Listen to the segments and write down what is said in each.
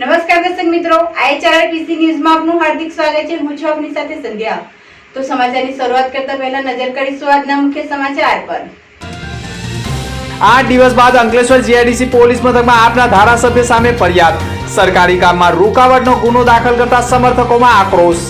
નમસ્કાર દર્શક મિત્રો, IHRPC ન્યૂઝમાં આપનું હાર્દિક સ્વાગત છે। હું છું આપની સાથે સંધ્યા। તો સમાચારની શરૂઆત કરતા પહેલા નજર કરીશું આજના મુખ્ય સમાચાર પર। 8 દિવસ બાદ અંકલેશ્વર જીઆઈડીસી પોલીસ મથકમાં આપના ધારાસભ્ય સામે ફરિયાદ। સરકારી કામમાં રૂકાવટનો ગુનો દાખલ કરતા સમર્થકોમાં આક્રોશ।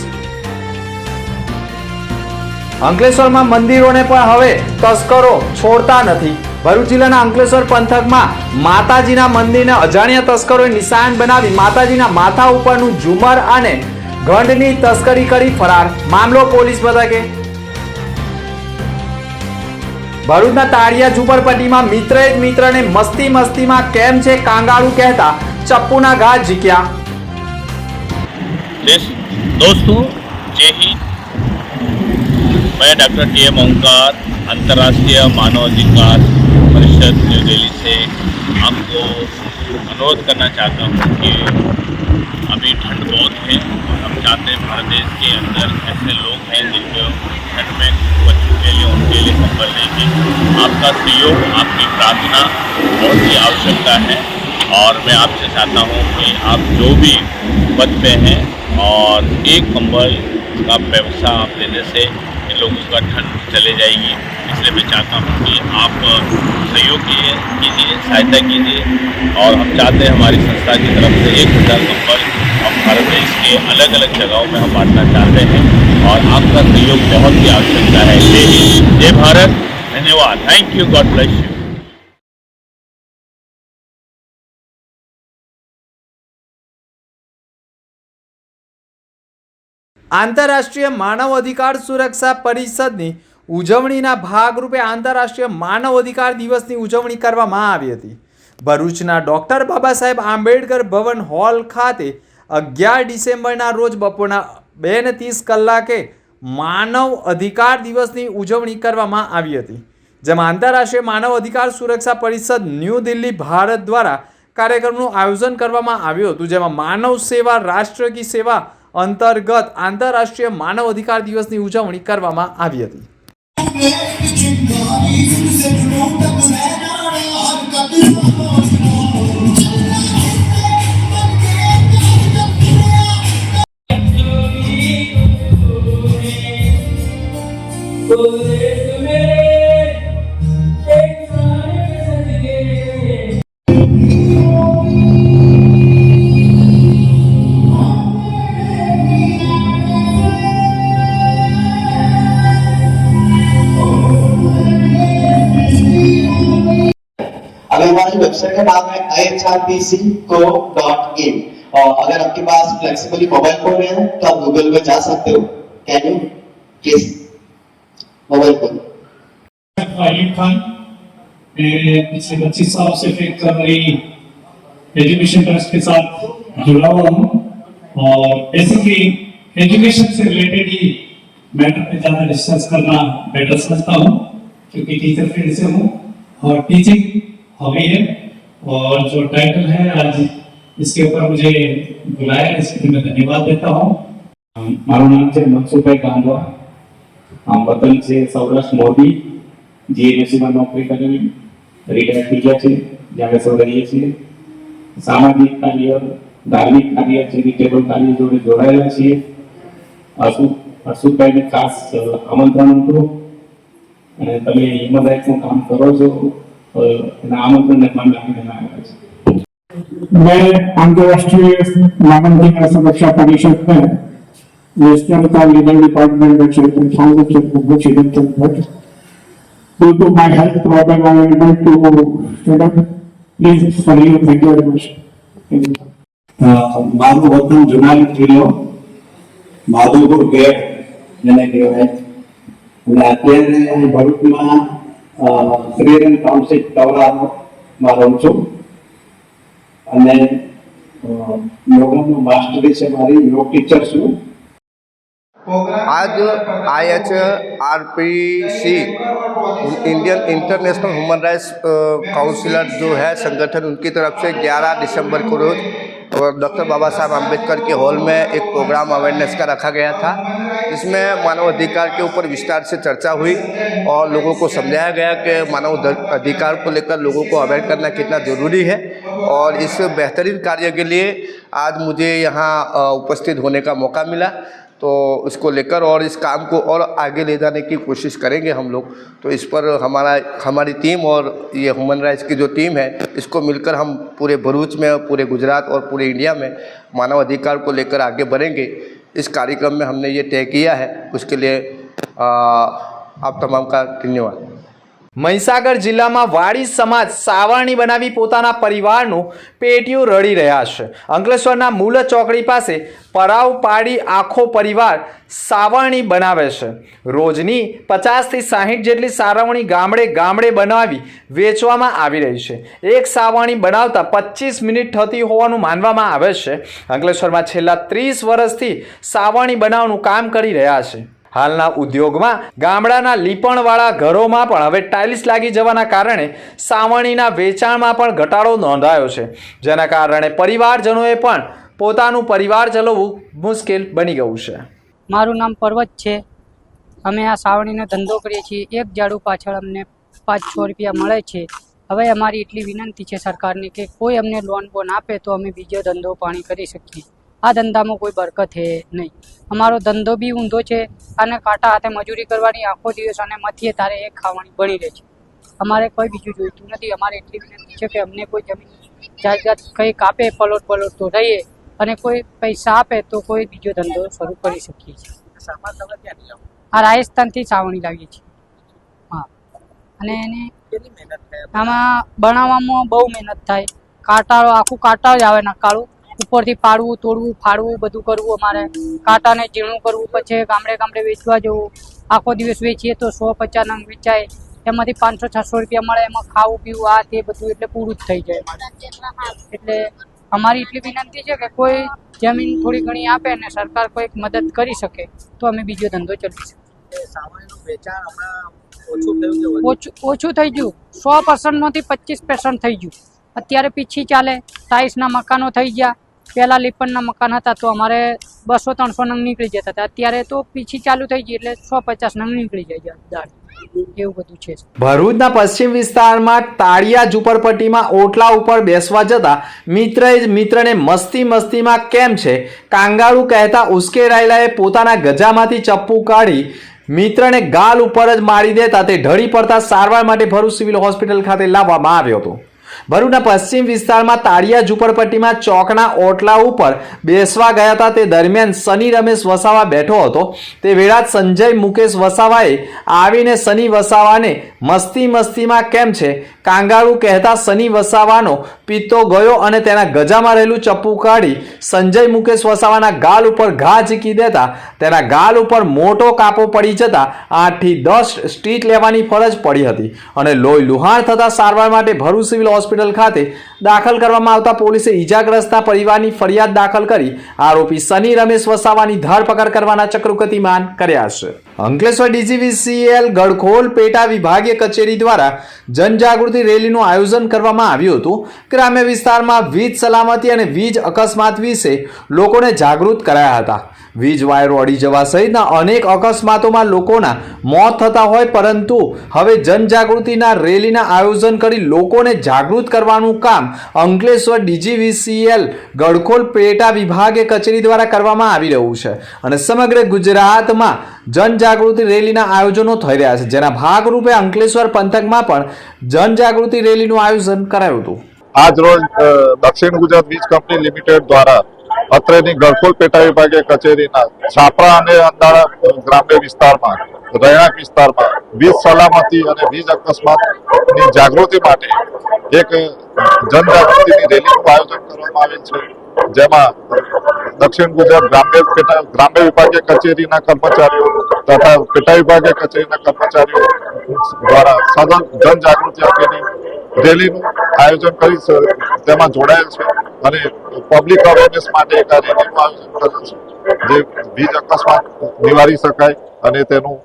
અંકલેશ્વરમાં મંદિરોને પણ હવે તસ્કરો છોડતા નથી। ભરૂચ જિલ્લાના અંકલેશ્વર પંથકમાં માતાજીના મંદિરને અજાણ્યા તસ્કરોએ નિશાન બનાવી માતાજીના માથા ઉપરનું ઝુમર અને ઘંટની તસ્કરી કરી ફરાર। મામલો પોલીસ મથકે। ભરૂચના તાળિયા ઝુંપડપટ્ટીમાં મિત્રએ જ મિત્રને મસ્તીમાં કેમ છે કાંગાળુ કહેતા ચપ્પુના ઘા ઝીક્યા। दोस्तों जय हिंद। मैं डॉक्टर TM ओंकार अंतर्राष्ट्रीय मानवाधिकार परिषद न्यू दिल्ली से आपको अनुरोध करना चाहता हूँ कि अभी ठंड बहुत है और हम चाहते हैं भारत देश के अंदर ऐसे लोग हैं जिनको ठंड में बच्चों के लिए उनके लिए कंबल नहीं है। आपका सहयोग आपकी प्रार्थना बहुत ही आवश्यकता है और मैं आपसे चाहता हूँ कि आप जो भी पद पे हैं और एक कंबल का व्यवस्था आप देने से इन लोगों का ठंड चले जाएगी। इसलिए मैं चाहता हूँ कि आप सहयोग कीजिए, सहायता कीजिए और हम चाहते हैं हमारी संस्था की तरफ से 1000 कंबल हम भारत देश के अलग अलग जगहों में हम बांटना चाहते हैं और आपका सहयोग बहुत ही आवश्यकता है। जय हिंद, जय भारत, धन्यवाद, thank you, God bless you. આંતરરાષ્ટ્રીય માનવ અધિકાર સુરક્ષા પરિષદની ઉજવણીના ભાગરૂપે આંતરરાષ્ટ્રીય માનવ અધિકાર દિવસની ઉજવણી કરવામાં આવી હતી। ભરૂચના ડૉક્ટર બાબા સાહેબ આંબેડકર ભવન હોલ ખાતે 11 ડિસેમ્બરના રોજ બપોરના 2:30 કલાકે માનવ અધિકાર દિવસની ઉજવણી કરવામાં આવી હતી, જેમાં આંતરરાષ્ટ્રીય માનવ અધિકાર સુરક્ષા પરિષદ ન્યૂ દિલ્હી ભારત દ્વારા કાર્યક્રમનું આયોજન કરવામાં આવ્યું હતું, જેમાં માનવ સેવા રાષ્ટ્ર કી સેવા અંતર્ગત આંતરરાષ્ટ્રીય માનવ અધિકાર દિવસની ઉજવણી કરવામાં આવી હતી। हमारी वेबसाइट का नाम है IHRPC.co.in और अगर आपके पास फ्लेक्सिबली मोबाइल फोन है तो आप गूगल में जा सकते हो। Can you please mobile phone. Ayub Khan, मैं पिछले 25 साल से फिक्र एजुकेशन ट्रस्ट के साथ जुड़ा हुआ हूँ और बेसिकली एजुकेशन से रिलेटेड ही मैटर पे ज़्यादा डिस्कस करना बेटर समझता हूँ क्योंकि टीचर फील्ड से हूँ और टीचिंग हॉबी है और जो टाइटल है आज इसके ऊपर मुझे बुलाया इसके लिए मैं धन्यवाद देता हूँ। મારું નામ છે મનસુખભાઈ કાંદવા। વતન છે સૌરાષ્ટ્ર મોરબી। જીએમસીમાં નોકરી કરેલી, રિટાયર થઈ ગયા છે, જ્યાં સૌ રહીએ છીએ। સામાજિક કાર્ય, ધાર્મિક કાર્ય, ચેરિટેબલ કાર્ય જોડે જોડાયેલા છીએ। અશુભાઈને ખાસ આમંત્રણ હતું અને તમે હ્યુમન રાઇટ્સનું કામ કરો છો, आमंत्रण मैं अंतर्राष्ट्रीय मानवाधिकार सुरक्षा परिषद में नेशनल का लीगल डिपार्टमेंट में क्षेत्र चिरंतन Bhatt. Due to my health problem, I am able to stand up. Please for you, thank you very much. મારું વતન જુનાગઢ જિલ્લો, માધવપુર ગેટ જેને કહેવાય અને અત્યારે હું ભરૂચમાં શ્રીરંગ ટાઉનશીપ ટવરામાં રહું છું અને યોગાનું માસ્ટરી છે મારી, યોગ ટીચર છું। आज IHRPC Indian international human rights councillor जो है संगठन, उनकी तरफ से 11 दिसंबर को रोज़ और डॉक्टर बाबा साहब आम्बेडकर के हॉल में एक प्रोग्राम अवेयरनेस का रखा गया था। इसमें मानव अधिकार के ऊपर विस्तार से चर्चा हुई और लोगों को समझाया गया कि मानव अधिकार को लेकर लोगों को अवेयर करना कितना ज़रूरी है। और इस बेहतरीन कार्य के लिए आज मुझे यहाँ उपस्थित होने का मौका मिला, तो इसको लेकर और इस काम को और आगे ले जाने की कोशिश करेंगे हम लोग। तो इस पर हमारी टीम और ये ह्यूमन राइट्स की जो टीम है, इसको मिलकर हम पूरे भरूच में, पूरे गुजरात और पूरे इंडिया में मानव अधिकार को लेकर आगे बढ़ेंगे। इस कार्यक्रम में हमने ये तय किया है, उसके लिए आप तमाम का धन्यवाद। મહીસાગર જિલ્લામાં વાડી સમાજ સાવરણી બનાવી પોતાના પરિવારનું પેટીયું રળી રહ્યા છે। અંકલેશ્વરના મૂળ ચોકડી પાસે પરાવ પાડી આખો પરિવાર સાવરણી બનાવે છે। રોજની 50 થી 60 જેટલી સાવરણી ગામડે ગામડે બનાવી વેચવામાં આવી રહી છે। એક સાવરણી બનાવતા 25 મિનિટ થતી હોવાનું માનવામાં આવે છે। અંકલેશ્વરમાં છેલ્લા 30 વર્ષથી સાવરણી બનાવવાનું કામ કરી રહ્યા છે। હાલના ઉદ્યોગમાં ગામડાના લીપણવાળા ઘરોમાં પણ હવે ટાઇલ્સ લાગી જવાના કારણે સાવરણીના વેચાણમાં પણ ઘટાડો નોંધાયો છે, જેના કારણે પરિવારજનોએ પણ પોતાનું પરિવાર ચલાવવું મુશ્કેલ બની ગયું છે। મારું નામ પર્વત છે। અમે આ સાવરણીનો ધંધો કરીએ છીએ। એક ઝાડુ પાછળ અમને 5-6 રૂપિયા મળે છે। હવે અમારી એટલી વિનંતી છે સરકારને કે કોઈ અમને લોન બોન આપે તો અમે બીજો ધંધો પાણી કરી શકીએ। આ ધંધામાં કોઈ બરકત છે નહીં। અમારો ધંધો બી ઊંધો છે અને કાંટા હાથે મજૂરી કરવાની આખો દિવસ અને મથીએ તારે એક ખાવાની બની રહે છે। અમારે કોઈ બીજું જોઈતું નથી। અમારે એટલી વિનંતી છે કે અમને કોઈ જમીન જાયદાદ કંઈક આપે, પલોટ તો રહીએ, અને કોઈ પૈસા આપે તો કોઈ બીજો ધંધો શરૂ કરી શકીએ છીએ। આ રાજસ્થાનથી સાવરણી લાવીએ છીએ। હા, અને એને આમાં બનાવવામાં બહુ મહેનત થાય। કાંટાળો આખું કાંટા જ આવે નકાળું, ઉપરથી પાડવું, તોડવું, ફાડવું, બધું કરવું। અમારે કાંટાને ઝીણું કરવું, પછી ગામડે ગામડે વેચવા જવું। આખો દિવસ વેચીએ તો 100-50 નંગ વેચાય, એમાંથી 500-600 રૂપિયા મળે। એમાં ખાવું પીવું આ તે બધું એટલે પૂરું જ થઈ જાય। એટલે અમારી એટલી વિનંતી છે કે કોઈ જમીન થોડી ઘણી આપે અને સરકાર કોઈક મદદ કરી શકે તો અમે બીજો ધંધો ચલાવી શકીએ। ઓછું થઈ ગયું, 100%માંથી 25% થઈ ગયું। અત્યારે પીછી ચાલે, ટાઇલ્સના મકાનો થઈ ગયા। પહેલાં લીપણના મકાન હતા તો અમારે 200-300 નંગ નીકળી જતા હતા, અત્યારે તો પીછી ચાલુ થઈ ગઈ એટલે 150 નંગ નીકળી જાય દાળ। એવું બધું છે। ભરૂચના પશ્ચિમ વિસ્તારમાં તાળિયા ઝૂંપડપટ્ટીમાં ઓટલા ઉપર બેસવા જતા મિત્રએ જ મિત્રને મસ્તીમાં કેમ છે કાંગારૂ કહેતા ઉશ્કેરાયેલાએ પોતાના ગજામાંથી ચપ્પુ કાઢી મિત્રને ગાલ ઉપર જ મારી દેતા તે ઢળી પડતા સારવાર માટે ભરૂચ સિવિલ હોસ્પિટલ ખાતે લાવવામાં આવ્યો હતો। ભરૂચના પશ્ચિમ વિસ્તારમાં તાળિયા ઝૂંપડપટ્ટીમાં ચોકના ઓટલા ઉપર બેસવા ગયા હતા। તે દરમિયાન સની રમેશ વસાવા બેઠો હતો। તે વેળા સંજય મુકેશ વસાવાએ આવીને સની વસાવાને મસ્તીમાં કેમ છે કાંગારૂ કહેતા સની વસાવાનો પિત્તો ગયો અને તેના ગજામાં રહેલું ચપ્પુ કાઢી સંજય મુકેશ વસાવાના ગાલ ઉપર ઘા ઝીકી દેતા તેના ગાલ ઉપર મોટો કાપો પડી જતા 8 થી 10 સ્ટીચ લેવાની ફરજ પડી હતી અને લોહી લુહાણ થતા સારવાર માટે ભરૂચ સિવિલ હોસ્પિટલ ખાતે દાખલ કરવામાં આવતા પોલીસે ઈજાગ્રસ્તના પરિવારની ફરિયાદ દાખલ કરી આરોપી સની રમેશ વસાવાની ધરપકડ કરવાના ચક્રો ગતિમાન કર્યા છે। અંકલેશ્વર DGVCL ગડખોલ પેટા વિભાગીય કચેરી દ્વારા જનજાગૃતિ રેલીનું આયોજન કરવામાં આવ્યું હતું। ગ્રામ્ય વિસ્તારમાં વીજ સલામતી અને વીજ અકસ્માત વિશે લોકોને જાગૃત કરાયા હતા। વીજ વાયરો અડી જવા સહિતના અનેક અકસ્માતોમાં લોકોના મોત થતા હોય, પરંતુ હવે જનજાગૃતિના રેલીના આયોજન કરી લોકોને જાગૃત કરવાનું કામ અંકલેશ્વર DGVCL ગડખોલ પેટા વિભાગીય કચેરી દ્વારા કરવામાં આવી રહ્યું છે અને સમગ્ર ગુજરાતમાં જનજાગૃતિ રેલીના આયોજનો થઈ રહ્યા છે, જેના ભાગરૂપે અંકલેશ્વર પંથકમાં પણ જનજાગૃતિ રેલીનું આયોજન કરાયું હતું। આજ રોજ દક્ષિણ ગુજરાત વીજ કંપની લિમિટેડ દ્વારા અત્રેની ગડખોલ પેટા વિભાગીય કચેરીના છાપરા અને અંધારા ગ્રામ્ય વિસ્તારમાં, રહેણાંક વિસ્તારમાં વીજ સલામતી અને વીજ અકસ્માતની જાગૃતિ માટે એક જનજાગૃતિની રેલીનું આયોજન કરવામાં આવેલ છે, જેમાં દક્ષિણ ગુજરાત ગ્રામ્ય વિભાગીય કચેરીના કર્મચારીઓ તથા પેટા વિભાગીય કચેરીના કર્મચારીઓ દ્વારા સઘન જનજાગૃતિ અંગેની રેલીનું આયોજન કરી તેમાં જોડાયેલ છે અને પબ્લિક અવેરનેસ માટે એક આ રેલીનું આયોજન કરેલ છે, જે વીજ અકસ્માત નિવારી શકાય અને તેનું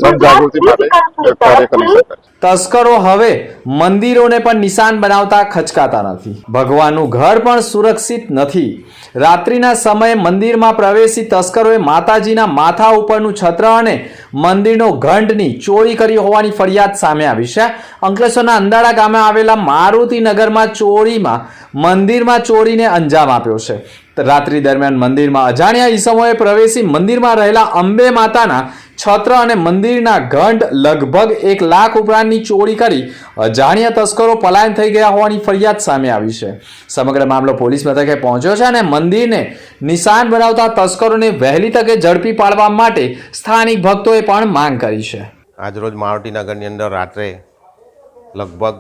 જનજાગૃતિ માટે કાર્ય કરી શકાય। તસ્કરો હવે મંદિરોને પણ નિશાન બનાવતા ખચકાતા નથી. ભગવાનનું ઘર પણ સુરક્ષિત નથી. રાત્રિના સમયે મંદિરમાં પ્રવેશી તસ્કરોએ માતાજીના માથા ઉપરનું છત્ર અને મંદિરનો ઘંટની ચોરી કરી હોવાની ફરિયાદ સામે આવી છે. અંકલેશ્વરના અંદાડા ગામે આવેલા મારુતિનગરમાં મંદિરમાં ચોરીને અંજામ આપ્યો છે. રાત્રિ દરમિયાન મંદિરમાં અજાણ્યા ઈસમોએ પ્રવેશી મંદિરમાં રહેલા અંબે માતાના છત્ર અને મંદિરના ઘંટ લગભગ 1 લાખ ઉપરાંતની ચોરી કરી અજાણ્યા તસ્કરો પલાયન થઈ ગયા હોવાની ફરિયાદ સામે આવી છે. સમગ્ર મામલો પોલીસ મથકે પહોંચ્યો છે અને મંદિરને નિશાન બનાવતા તસ્કરોને વહેલી તકે ઝડપી પાડવા માટે સ્થાનિક ભક્તોએ પણ માંગ કરી છે. આજરોજ મારુતિનગરની અંદર રાત્રે લગભગ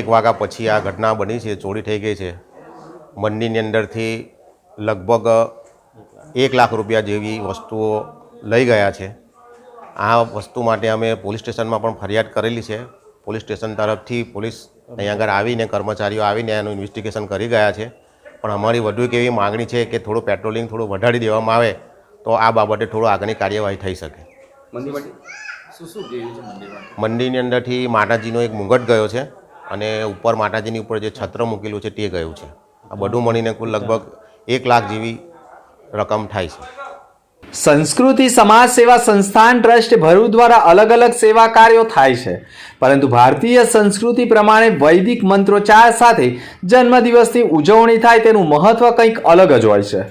1 વાગ્યા પછી આ ઘટના બની છે, ચોરી થઈ ગઈ છે. મંદિરની અંદરથી લગભગ 1 લાખ રૂપિયા જેવી વસ્તુઓ લઈ ગયા છે. આ વસ્તુ માટે અમે પોલીસ સ્ટેશનમાં પણ ફરિયાદ કરેલી છે. પોલીસ સ્ટેશન તરફથી પોલીસ અહીંયા આગળ આવીને કર્મચારીઓ આવીને એનું ઇન્વેસ્ટિગેશન કરી ગયા છે. પણ અમારી વધુ એક એવી માગણી છે કે થોડું પેટ્રોલિંગ થોડું વધારી દેવામાં આવે તો આ બાબતે થોડું આગળની કાર્યવાહી થઈ શકે. મંદિરની અંદરથી માતાજીનો એક મુંગટ ગયો છે અને ઉપર માતાજીની ઉપર જે છત્ર મૂકેલું છે તે ગયું છે. આ બધું મળીને કુલ લગભગ 1 લાખ જેવી રકમ થાય છે. સંસ્કૃતિ સમાજ સેવા સંસ્થાન ટ્રસ્ટ ભરૂચ દ્વારા અલગ અલગ સેવા કાર્યો થાય છે, પરંતુ ભારતીય સંસ્કૃતિ પ્રમાણે વૈદિક મંત્રોચ્ચાર સાથે જન્મદિવસની ઉજવણી થાય તેનું મહત્વ કંઈક અલગ જ હોય છે.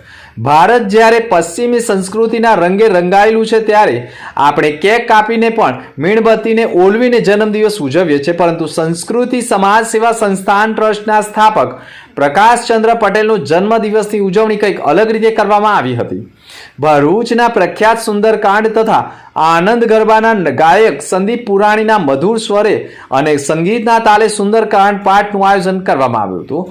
ભારત જ્યારે પશ્ચિમી સંસ્કૃતિના રંગે રંગાયેલું છે ત્યારે આપણે કેક કાપીને પણ મીણબત્તીને ઓલવીને જન્મદિવસ ઉજવીએ છીએ, પરંતુ સંસ્કૃતિ સમાજ સેવા સંસ્થાન ટ્રસ્ટના સ્થાપક પ્રકાશચંદ્ર પટેલનો જન્મદિવસની ઉજવણી કંઈક અલગ રીતે કરવામાં આવી હતી. ભરૂચના પ્રખ્યાત સુંદરકાંડ તથા આનંદ ગરબાના ગાયક સંદીપ પુરાણીના મધુર સ્વરે અને સંગીતના તાલે સુંદરકાંડ પાઠનું આયોજન કરવામાં આવ્યું હતું.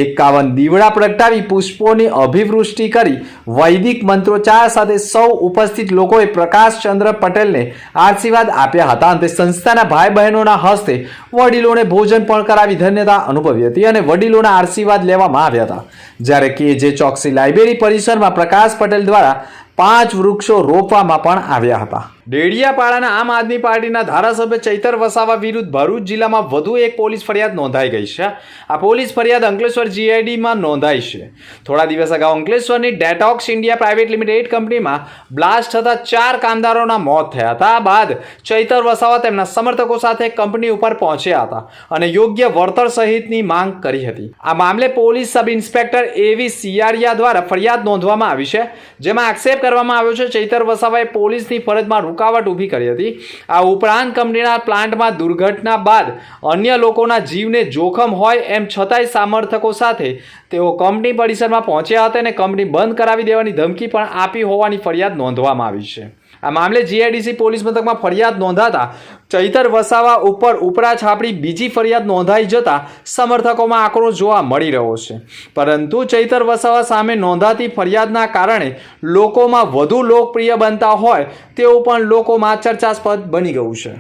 51 દીવડા પ્રગટાવી પુષ્પોની અભિવૃષ્ટિ કરી વૈદિક મંત્રોચ્ચાર સાથે સૌ ઉપસ્થિત લોકોએ પ્રકાશચંદ્ર પટેલને આશીર્વાદ આપ્યા હતા અને સંસ્થાના ભાઈ બહેનોના હસ્તે વડીલોને ભોજન પણ કરાવી ધન્યતા અનુભવી હતી અને વડીલોના આશીર્વાદ લેવામાં આવ્યા હતા. જ્યારે કે ચોકસી લાઇબ્રેરી પરિસરમાં પ્રકાશ પટેલ દ્વારા 5 વૃક્ષો રોપવામાં પણ આવ્યા હતા. ડેડિયાપાડાના આમ આદમી પાર્ટીના ધારાસભ્ય ચૈતર વસાવા વિરુદ્ધ ભરૂચ જિલ્લામાં વધુ એક પોલીસ ફરિયાદ નોંધાઈ ગઈ છે. આ પોલીસ ફરિયાદ અંકલેશ્વર જીઆઈડીમાં નોંધાઈ છે. થોડા દિવસ અગાઉ અંકલેશ્વરની ડેટોક્સ ઇન્ડિયા પ્રાઇવેટ લિમિટેડ કંપનીમાં બ્લાસ્ટ થતા 4 કામદારોના મોત થયા હતા. બાદ ચૈતર વસાવા તેમના સમર્થકો સાથે કંપની ઉપર પહોંચ્યા હતા અને યોગ્ય વળતર સહિતની માંગ કરી હતી. આ મામલે પોલીસ સબ ઇન્સ્પેક્ટર એવી સિયારિયા દ્વારા ફરિયાદ નોંધવામાં આવી છે, જેમાં આક્ષેપ કરવામાં આવ્યો છે ચૈતર વસાવાએ પોલીસની ફરજમાં રૂકાવટ ઊભી કરી હતી. આ ઉપરાંત કંપનીના પ્લાન્ટમાં દુર્ઘટના બાદ અન્ય લોકોના જીવને જોખમ હોય એમ છતાંય સમર્થકો સાથે તેઓ કંપની પરિસરમાં પહોંચ્યા હતા અને કંપની બંધ કરાવી દેવાની ધમકી પણ આપી હોવાની ફરિયાદ નોંધવામાં આવી છે. આ મામલે જીઆઈડીસી પોલીસ મથકમાં ફરિયાદ નોંધાતા ચૈતર વસાવા ઉપર ઉપરા છાપડી બીજી ફરિયાદ નોંધાઈ જતા સમર્થકોમાં આક્રોશ જોવા મળી રહ્યો છે. પરંતુ ચૈતર વસાવા સામે નોંધાતી ફરિયાદના કારણે લોકોમાં વધુ લોકપ્રિય બનતા હોય તેવું પણ લોકોમાં ચર્ચાસ્પદ બની ગયું છે.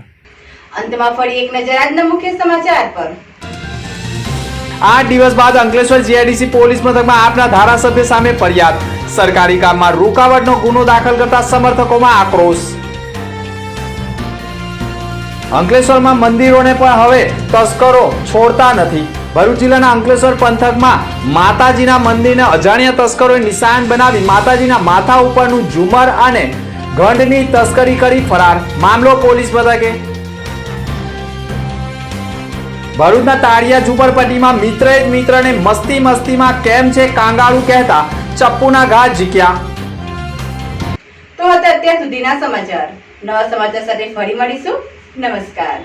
અંતમાં ફરી એક નજર આજના મુખ્ય સમાચાર પર. 8 દિવસ બાદ અંકલેશ્વર જીઆઈડીસી પોલીસ મથકમાં આપના ધારાસભ્ય સામે ફરિયાદ. સરકારી કામમાં રૂકાવટનો ગુનો દાખલ કરતા સમર્થકોમાં આક્રોશ. અંકલેશ્વરમાં મંદિરોને પણ હવે તસ્કરો છોડતા નથી. ભરૂચ જિલ્લાના અંકલેશ્વર પંથકમાં માતાજીના મંદિરને અજાણ્યા તસ્કરોએ નિશાન બનાવી માતાજીના માથા ઉપરનું ઝુમર અને ઘંટની તસ્કરી કરી ફરાર. મામલો પોલીસ મથકે. ભરૂચના તાળિયા ઝુંપડપટ્ટીમાં મિત્રએ જ મિત્રને મસ્તીમાં કેમ છે કાંગાળુ કહેતા ચપ્પુના ઘા ઝીક્યા. તો હતા અત્યાર સુધીના સમાચાર. નવા સમાચાર સાથે ફરી મળીશું. નમસ્કાર.